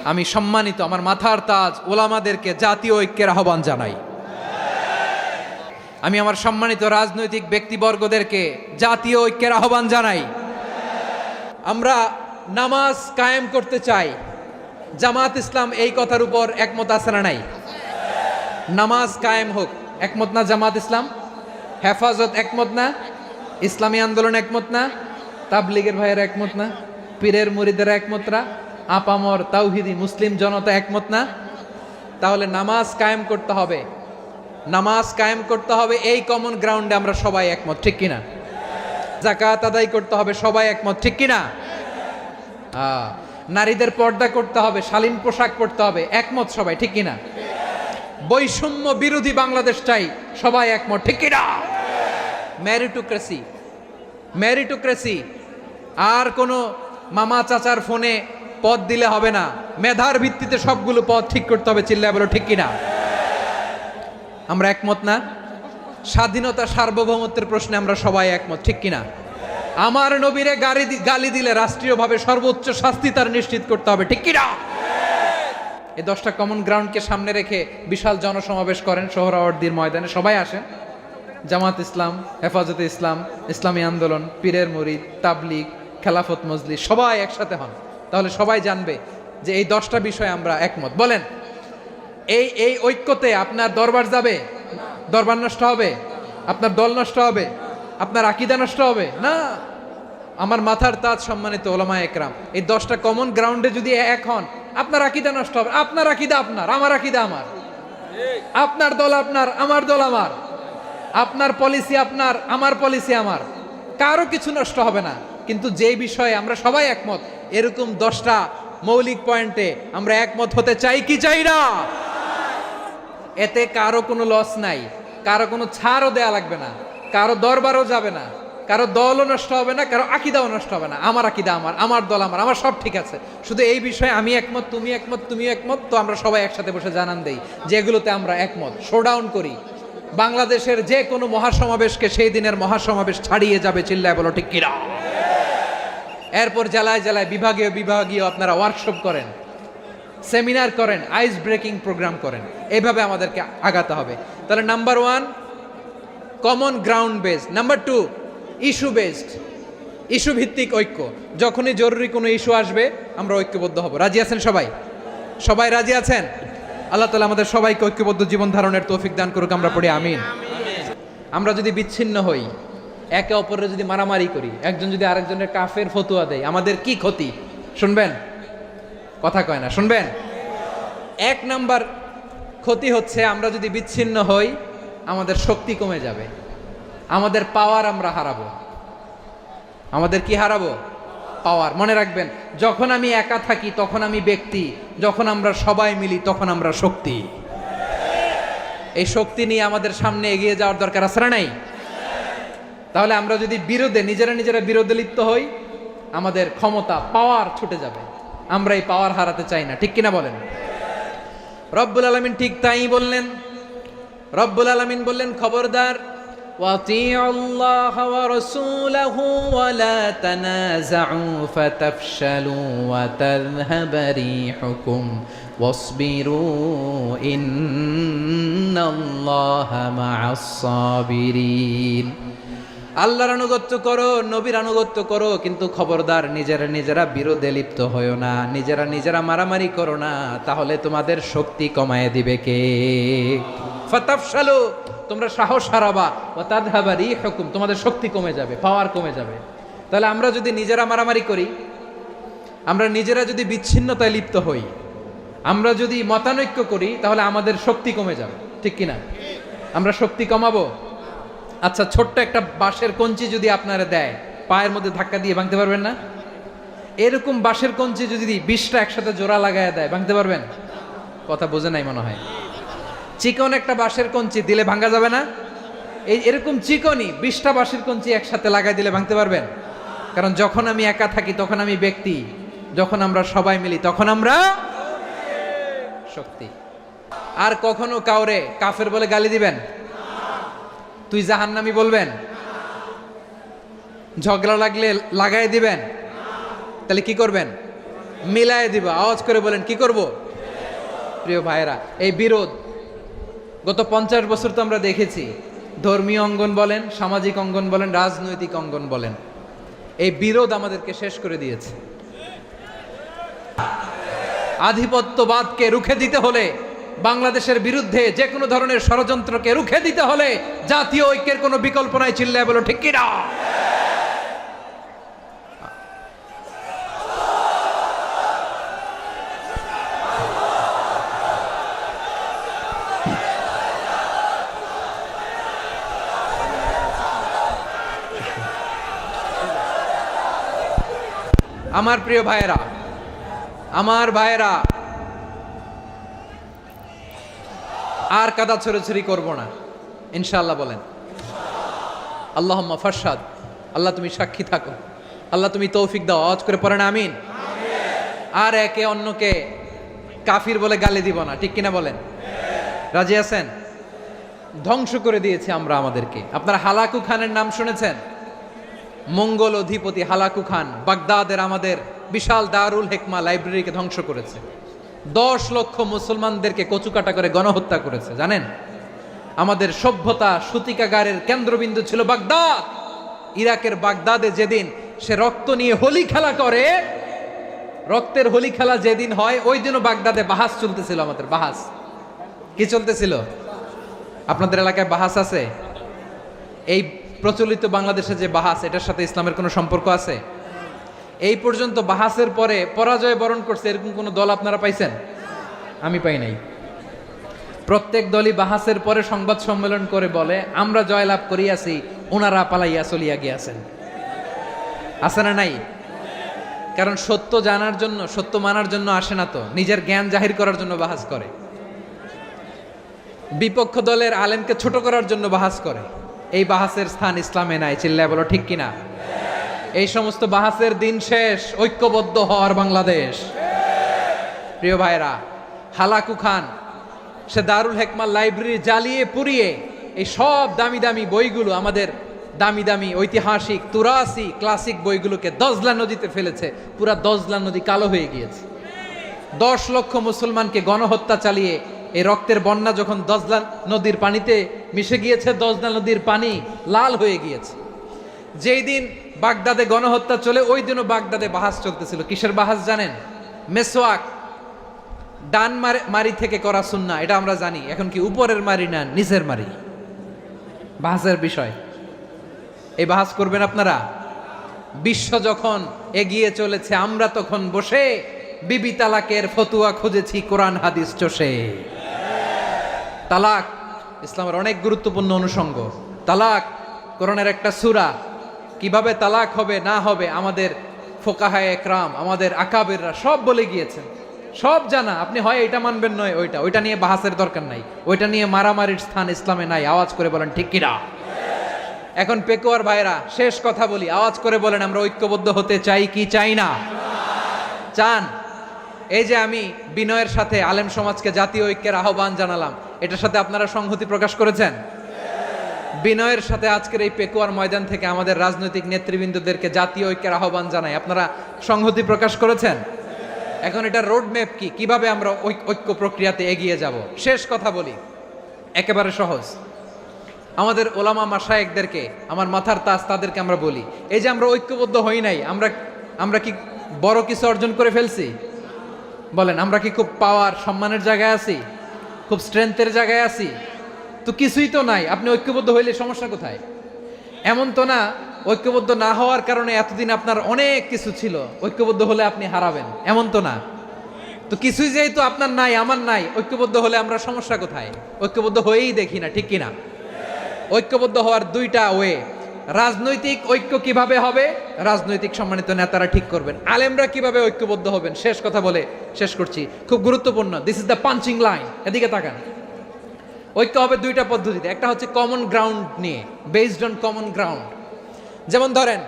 আমি সম্মানিত আমার মাথার তাজ ওলামাদেরকে জাতীয় ঐক্যের আহ্বান জানাই। আমি আমার সম্মানিত রাজনৈতিক ব্যক্তিবর্গদেরকে জাতীয় ঐক্যের আহ্বান জানাই। আমরা নামাজ কায়েম করতে চাই। জামাত ইসলাম এই কথার উপর একমত আছে না নাই? নামাজ কায়েম হোক, একমত না জামাত ইসলাম? হেফাজত একমত না? ইসলামী আন্দোলন একমত না? তাবলীগের ভাইয়েরা একমত না? পীরের মুরিদেরা একমত না? আপামর তাওহিদি মুসলিম জনতা একমত না? তাহলে নামাজ কায়েম করতে হবে। নামাজ কায়েম করতে হবে, এই কমন গ্রাউন্ডে আমরা সবাই একমত, ঠিক কিনা? যাকাত আদায় করতে হবে, সবাই একমত, ঠিক কিনা? নারীদের পর্দা করতে হবে, শালীন পোশাক পরতে হবে, একমত সবাই, ঠিক কিনা? বৈষম্য বিরোধী বাংলাদেশ চাই, সবাই একমত, ঠিক কিনা? মেরিটোক্রেসি, মেরিটোক্রেসি, আর কোনো মামা চাচার ফোনে পদ দিলে হবে না, মেধার ভিত্তিতে সবগুলো পদ ঠিক করতে হবে, চিল্লায় বলো ঠিক কিনা? আমরা একমত না? স্বাধীনতা সার্বভৌমত্বের প্রশ্নে আমরা সবাই একমত, ঠিক কিনা? আমার নবীরে গালি দিলে রাষ্ট্রীয়ভাবে সর্বোচ্চ শাস্তি তার নিশ্চিত করতে হবে, ঠিক কিনা? এই 10টা কমন গ্রাউন্ডকে সামনে রেখে বিশাল জনসমাবেশ করেন সোহরাওয়ার্দীর ময়দানে, সবাই আসেন। জামাত ইসলাম, হেফাজতে ইসলাম, ইসলামী আন্দোলন, পীরের মুরিদ, তাবলীগ, খেলাফত মজলিস, সবাই একসাথে হন, তাহলে সবাই জানবে যে এই 10টা বিষয়ে আমরা একমত। বলেন, এই ঐক্যতে আপনার দরবার যাবে? দরবার নষ্ট হবে? আপনার দল নষ্ট হবে? আপনার আকীদা নষ্ট হবে না? আমার মাথার তাজ সম্মানিত ওলামায়ে একরাম, এই 10টা কমন গ্রাউন্ডে যদি এক হন, আপনার আকীদা নষ্ট হবে? আপনার আকীদা আপনার, আমার আকীদা আমার, আপনার দল আপনার, আমার দল আমার, আপনার পলিসি আপনার, আমার পলিসি আমার, কারো কিছু নষ্ট হবে না। কিন্তু যে বিষয়ে আমরা সবাই একমত, এরকম 10টা মৌলিক পয়েন্টে আমরা একমত হতে চাই কি চাই না? এতে কারো কোনো লস নাই, কারো কোনো ছাড়ও দেয়া লাগবে না, কারো দরবারও যাবে না, কারো দলও নষ্ট হবে না, কারো আকীদাও নষ্ট হবে না। আমার আকীদা আমার, আমার দল আমার, আমার সব ঠিক আছে। শুধু এই বিষয়ে আমি একমত, তুমি একমত, তুমিও একমত, তো আমরা সবাই একসাথে বসে জানান দেই যে এগুলোতে আমরা একমত, শোডাউন করি। বাংলাদেশের যে কোনো মহাসমাবেশকে সেই দিনের মহাসমাবেশ ছাড়িয়ে যাবে, চিল্লায় বলো ঠিক কিনা? এরপর জেলায় জেলায় বিভাগীয় আপনারা ওয়ার্কশপ করেন, সেমিনার করেন, আইস ব্রেকিং প্রোগ্রাম করেন, এইভাবে আমাদেরকে আগাতে হবে। তাহলে number 1 common ground based, number 2 issue based, issue ভিত্তিক ঐক্য। যখনই জরুরি কোনো ইস্যু আসবে আমরা ঐক্যবদ্ধ হব। রাজি আছেন সবাই? সবাই রাজি আছেন? আল্লাহ তাআলা আমাদের সবাইকে ঐক্যবদ্ধ জীবন ধারণের তৌফিক দান করুক, আমরা পড়ি আমিন। আমরা যদি বিচ্ছিন্ন হই, একে অপরের যদি মারামারি করি, একজন যদি আরেকজনের কাফের ফতোয়া দেয়, আমাদের কি ক্ষতি? শুনবেন? কথা কয় না, শুনবেন? 1 নাম্বার ক্ষতি হচ্ছে, আমরা যদি বিচ্ছিন্ন হই আমাদের শক্তি কমে যাবে, আমাদের পাওয়ার আমরা হারাবো। আমাদের কি হারাবো? পাওয়ার। মনে রাখবেন, যখন আমি একা থাকি তখন আমি ব্যক্তি, যখন আমরা সবাই মিলি তখন আমরা শক্তি। এই শক্তি নিয়ে আমাদের সামনে এগিয়ে যাওয়ার দরকার আছে না নাই? তাহলে আমরা যদি নিজেরা বিরোধে লিপ্ত হই, আমাদের ক্ষমতা, পাওয়ার ছুটে যাবে। আমরা এই পাওয়ার হারাতে চাই না, ঠিক কিনা বলেন? রব্বুল আলামিন ঠিক তাই বললেন। রব্বুল আলামিন বললেন, খবরদার, ওয়াতিউল্লাহ ওয়া রাসূলাহু ওয়া লা তানাযাউ ফাতাফশালু ওয়া তাযহাবা রিহুকুম ওয়াসবিরু ইন্নাল্লাহা মা'আস সাবিরিন। আল্লাহর আনুগত্য করো, নবীর আনুগত্য করো, কিন্তু খবরদার নিজেরা বিরোধে লিপ্ত হয়ো না, নিজেরা মারামারি করো না, তাহলে তোমাদের শক্তি কমায় দিবে কে? ফাতাফশালু, তোমরা সাহস হারাবা, ওয়া তাযহাবা রিহুকুম, তোমাদের শক্তি কমে যাবে, পাওয়ার কমে যাবে। তাহলে আমরা যদি নিজেরা মারামারি করি, আমরা নিজেরা যদি বিচ্ছিন্নতায় লিপ্ত হই, আমরা যদি মতানৈক্য করি, তাহলে আমাদের শক্তি কমে যাবে, ঠিক কিনা? আমরা শক্তি কমাবো। আচ্ছা, ছোট্ট একটা বাঁশের কঞ্চি যদি আপনারা দেয়, পায়ের মধ্যে ধাক্কা দিয়ে ভাঙতে পারবেন না? এরকম বাঁশের কঞ্চি যদি 20টা একসাথে জোড়া লাগায় দেয়, ভাঙতে পারবেন? কথা বোঝে নাই মনে হয়। চিকন একটা বাঁশের কঞ্চি দিলে ভাঙা যাবে না? এরকম চিকনই 20টা বাঁশের কঞ্চি একসাথে লাগাই দিলে ভাঙতে পারবেন? কারণ যখন আমি একা থাকি তখন আমি ব্যক্তি, যখন আমরা সবাই মিলি তখন আমরা শক্তি। আর কখনো কাউরে কাফের বলে গালি দিবেন? তুই জাহান্নামী বলবেন? ঝগড়া লাগলে লাগাই দিবেন? তাহলে কি করবেন? মিলায় দিব। আওয়াজ করে বলেন কি করব? প্রিয় ভাইয়েরা, এই বিরোধ গত 50 বছর তো আমরা দেখেছি। ধর্মীয় অঙ্গন বলেন, সামাজিক অঙ্গন বলেন, রাজনৈতিক অঙ্গন বলেন, এই বিরোধ আমাদেরকে শেষ করে দিয়েছে। আধিপত্যবাদকে রুখে দিতে হলে, বাংলাদেশের বিরুদ্ধে যে কোনো ধরনের ষড়যন্ত্রকে রুখে দিতে হলে জাতীয় ঐক্যের কোনো বিকল্প নাই। চিল্লায় বলো ঠিক কিনা? আমার প্রিয় ভাইয়েরা, আমার ভাইয়েরা, আর কাদা ছড়াছড়ি করব না ইনশাআল্লাহ। বলেন আল্লাহুম্মা ফারশাদ। আল্লাহ তুমি সাক্ষী থাকো, আল্লাহ তুমি তৌফিক দাও। আওয়াজ করে পড়েন আমিন। আর একে অন্যকে কাফির বলে গালি দিব না, ঠিক কিনা বলেন? রাজি আছেন? ধ্বংস করে দিয়েছে আমরা আমাদেরকে। আপনারা হালাকু খানের নাম শুনেছেন? মঙ্গল অধিপতি হালাকু খান বাগদাদের আমাদের বিশাল দারুল হিকমা লাইব্রেরিকে ধ্বংস করেছে। 10 লক্ষ মুসলমানদেরকে কচুকাটা করে গণহত্যা করেছে। জানেন, আমাদের সভ্যতা সূতিকাগারের কেন্দ্রবিন্দু ছিল বাগদাদ। ইরাকের বাগদাদে যেদিন সে রক্ত নিয়ে হোলি খেলা করে, রক্তের হোলি খেলা যেদিন হয়, ওই দিনও বাগদাদে বাহাস চলতেছিল। আমাদের বাহাস কি চলতেছিল? আপনাদের এলাকায় বাহাস আছে? এই প্রচলিত বাংলাদেশে যে বাহাস, এটার সাথে ইসলামের কোনো সম্পর্ক আছে? এই পর্যন্ত বাহাসের পরে পরাজয় বরণ করছে এরকম কোন দল আপনারা পাইছেন? আমি পাই নাই। প্রত্যেক দলই বাহাসের পরে সংবাদ সম্মেলন করে বলে আমরা জয়লাভ করিয়াছি, ওনারা পালাইয়া চলিয়া গিয়াছেন। আছে না নাই? কারণ সত্য জানার জন্য, সত্য মানার জন্য আসে না তো, নিজের জ্ঞান জাহির করার জন্য বাহাস করে। বিপক্ষ দলের আলেমকে ছোট করার জন্য বাহাস করে। এই বাহাসের স্থান ইসলামে নাই। চিল্লায় বলো ঠিক কিনা? এই সমস্ত বাহাসের দিন শেষ। ঐক্যবদ্ধ হওয়ার বাংলাদেশ। প্রিয় ভাইরা, হালাকু খান সে দারুল হিকমা লাইব্রেরি জ্বালিয়ে পুড়িয়ে এই সব দামি দামি বইগুলো, আমাদের দামি দামি ঐতিহাসিক তুরাসি ক্লাসিক বইগুলোকে দজলা নদীতে ফেলেছে। পুরা দজলা নদী কালো হয়ে গিয়েছে। 10 লক্ষ মুসলমানকে গণহত্যা চালিয়ে এই রক্তের বন্যা যখন দজলা নদীর পানিতে মিশে গিয়েছে, দজলা নদীর পানি লাল হয়ে গিয়েছে। যেই দিন বাগদাদে গণহত্যা চলে, ওই দিনও বাগদাদে বাহাস চলতেছিল। কিসের বাহাস জানেন? মেসওয়াক, ডান মারি থেকে করা সুন্নাহ, এটা আমরা জানি। এখন কি উপরের মারি না নিচের মারি? বাহাসের বিষয়। এই বাহাস করবেন আপনারা? বিশ্ব যখন এগিয়ে চলেছে, আমরা তখন বসে বিবি তালাকের ফতুয়া খুঁজেছি কোরআন হাদিস চষে। তালাক ইসলামের অনেক গুরুত্বপূর্ণ অনুষঙ্গ। তালাক কোরআনের একটা সূরা। কিভাবে তালাক হবে না হবে আমাদের ফোকাহায়ে একরাম, আমাদের আকাবেররা সব বলে গিয়েছেন, সব জানা। আপনি হয় এটা মানবেন নয় ওইটা। ওইটা নিয়ে বাহাসের দরকার নাই, ওইটা নিয়ে মারামারির স্থান ইসলামে নাই। আওয়াজ করে বলেন ঠিক কিনা? এখন পেকুয়ার ভাইরা, শেষ কথা বলি, আওয়াজ করে বলেন আমরা ঐক্যবদ্ধ হতে চাই কি চাই না? চান? এই যে আমি বিনয়ের সাথে আলেম সমাজকে জাতীয় ঐক্যের আহ্বান জানালাম, এটার সাথে আপনারা সংহতি প্রকাশ করেছেন? বিনয়ের সাথে আজকের এই পেকুয়ার ময়দান থেকে আমাদের রাজনৈতিক নেতৃবৃন্দদেরকে জাতীয় ঐক্যের আহ্বান জানাই, আপনারা সংহতি প্রকাশ করেছেন? এখন এটা রোড ম্যাপ কি, কিভাবে আমরা ঐক্য প্রক্রিয়াতে এগিয়ে যাব? শেষ কথা বলি, একেবারে সহজ। আমাদের ওলামা মাশায়েখদেরকে, আমার মাথার তাজ, তাদেরকে আমরা বলি, এই যে আমরা ঐক্যবদ্ধ হই নাই, আমরা কি বড় কিছু অর্জন করে ফেলছি? বলেন, আমরা কি খুব পাওয়ার সম্মানের জায়গায় আছি? খুব স্ট্রেংথের জায়গায় আছি? তো কিছুই তো নাই। আপনি ঐক্যবদ্ধ হইলে সমস্যা কোথায়? এমন তো না ঐক্যবদ্ধ না হওয়ার কারণে এতদিন আপনার অনেক কিছু ছিল, ঐক্যবদ্ধ হলে আপনি হারাবেন, এমন তো না। তো কিছুই যেহেতু আপনার নাই, আমার নাই, ঐক্যবদ্ধ হলে আমরা সমস্যা কোথায়? ঐক্যবদ্ধ হয়েই দেখি না, ঠিক কিনা? ঐক্যবদ্ধ হওয়ার দুইটা ওয়ে। রাজনৈতিক ঐক্য কিভাবে হবে? রাজনৈতিক সম্মানিত নেতারা ঠিক করবেন। আলেমরা কিভাবে ঐক্যবদ্ধ হবেন? শেষ কথা বলে শেষ করছি, খুব গুরুত্বপূর্ণ। This is the punching line. এদিকে তাকান। ঐক্য হবে দুইটা পদ্ধতিতে। একটা হচ্ছে কমন গ্রাউন্ড নিয়ে, বেসড অন কমন গ্রাউন্ড। যেমন ধরেন